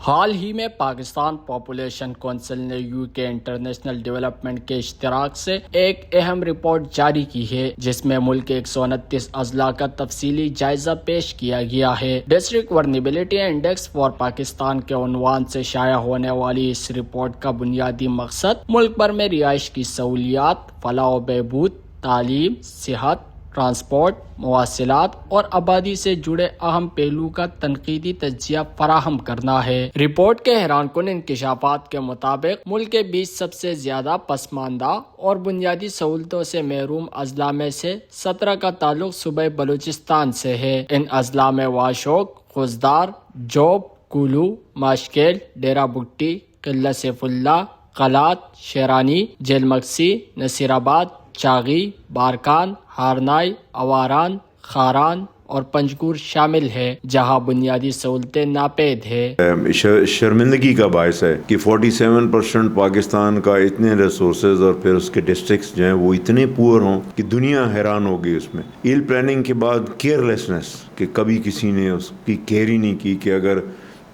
حال ہی میں Pakistan population council نے UK انٹرنیشنل ڈیولپمنٹ کے اشتراک سے ایک اہم رپورٹ جاری کی ہے جس میں ملک کے 129 اضلاع کا تفصیلی جائزہ پیش کیا گیا ہے۔ ڈسٹرکٹ ورنیبلٹی انڈیکس فار پاکستان کے عنوان سے شائع ہونے والی اس رپورٹ کا بنیادی مقصد ملک بھر میں رہائش کی سہولیات، فلاح و بہبود، تعلیم، صحت، ٹرانسپورٹ، مواصلات اور آبادی سے جڑے اہم پہلو کا تنقیدی تجزیہ فراہم کرنا ہے۔ رپورٹ کے حیران کن انکشافات کے مطابق ملک کے 20 سب سے زیادہ پسماندہ اور بنیادی سہولتوں سے محروم اضلاع میں سے 17 کا تعلق صوبہ بلوچستان سے ہے۔ ان اضلاع میں واشوق، خوزدار، جوب، کولو، ماشکیل، ڈیرہ بگٹی، قلعہ سیف اللہ، قلات، شیرانی، جیل مکسی، نصیر آباد، چاغی، بارکان، ہارنائی، اواران، خاران اور پنجگور شامل ہے جہاں بنیادی سہولتیں ناپید ہیں۔ شرمندگی کا باعث ہے کہ 47% پاکستان کا اتنے ریسورسز اور پھر اس کے ڈسٹرکٹس جو ہیں وہ اتنے پور ہوں کہ دنیا حیران ہوگی اس میں۔ ایل پلاننگ کے بعد کیئرلیسنس کہ کبھی کسی نے اس کی کیئر ہی نہیں کی کہ اگر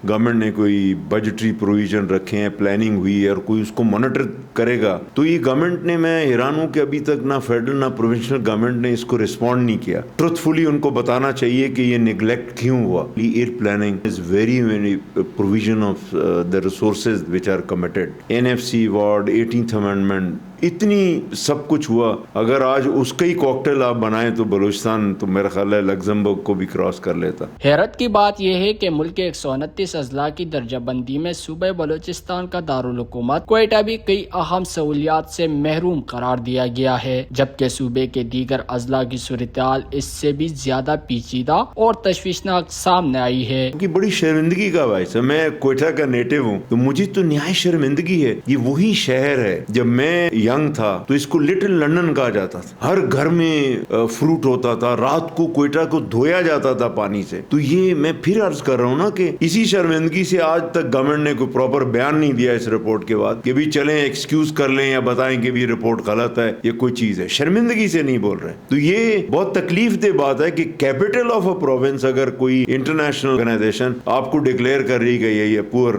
گورنمنٹ نے کوئی بجٹری پروویژن رکھے ہیں، پلاننگ ہوئی ہے اور کوئی اس کو مانیٹر کرے گا تو یہ گورنمنٹ نے، میں حیران ہوں کہ ابھی تک نہ فیڈرل نہ پروونشنل گورنمنٹ نے اس کو رسپونڈ نہیں کیا۔ ٹروتفلی ان کو بتانا چاہیے کہ یہ نیگلیکٹ کیوں ہوا۔ ایئر planning is very provision of the resources which are committed, NFC award, 18th amendment, اتنی سب کچھ ہوا۔ اگر آج اس کا ہی کوکٹیل آپ بنائیں تو بلوچستان تو میرا خیال ہے لگزمبرگ کو بھی کراس کر لیتا۔ حیرت کی بات یہ ہے کہ ملک کے 129 اضلاع کی درجہ بندی میں صوبہ بلوچستان کا دارالحکومت کوئٹہ بھی کئی اہم سہولیات سے محروم قرار دیا گیا ہے، جبکہ صوبے کے دیگر اضلاع کی صورتحال اس سے بھی زیادہ پیچیدہ اور تشویشناک سامنے آئی ہے۔ کہ بڑی شرمندگی کا باعث ہے۔ میں کوئٹہ کا نیٹو ہوں تو مجھے تو نہایت شرمندگی ہے۔ یہ وہی شہر ہے جب میں ینگ تھا تو اس کو لٹل لندن کہا جاتا تھا، ہر گھر میں فروٹ ہوتا تھا، رات کو کوئٹہ کو دھویا جاتا تھا پانی سے۔ تو یہ میں پھر عرض کر رہا ہوں نا کہ اسی شرمندگی سے آج تک گورنمنٹ نے کوئی پراپر بیان نہیں دیا اس رپورٹ کے بعد کہ بھی چلیں ایکسکیوز کر لیں یا بتائیں کہ بھی رپورٹ غلط ہے، یہ کوئی چیز ہے، شرمندگی سے نہیں بول رہے۔ تو یہ بہت تکلیف دہ بات ہے کہ کیپٹل آف اے پروونس اگر کوئی انٹرنیشنل آرگنائزیشن آپ کو ڈکلیئر کر رہی کہ یہ پور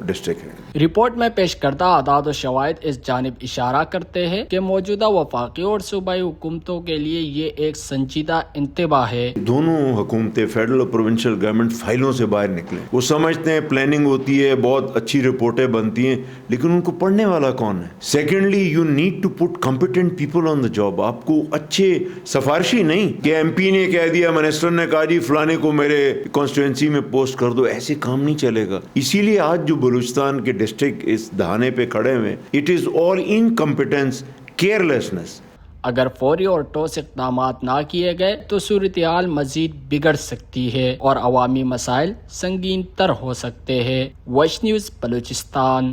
ڈسٹرکٹ ہے۔ رپورٹ میں پیش کردہ اعداد و شواہد اس جانب اشارہ کرتے ہیں کہ موجودہ وفاقی اور صوبائی حکومتوں کے لیے یہ ایک سنجیدہ انتباہ ہے۔ دونوں حکومتیں فیڈرل اور پروونشل گورنمنٹ فائلوں سے باہر نکلیں۔ وہ سمجھتے ہیں پلاننگ ہوتی ہے، بہت اچھی رپورٹیں بنتی ہیں، لیکن ان کو پڑھنے والا کون ہے؟ Secondly you need to put competent people on the job. آپ کو اچھے سفارشی نہیں کہ MP نے کہہ دیا، منسٹر نے کہا جی فلانے کو میرے کانسٹیٹوئنسی میں پوسٹ کر دو، ایسے کام نہیں چلے گا۔ اسی لیے آج جو بلوچستان کے ڈسٹرکٹ اس دہانے پہ کھڑے ہوئے، اٹ از آل انکمپیٹنس، کیئرلیسنس۔ اگر فوری اور ٹھوس اقدامات نہ کیے گئے تو صورتحال مزید بگڑ سکتی ہے اور عوامی مسائل سنگین تر ہو سکتے ہیں۔ ویش نیوز بلوچستان۔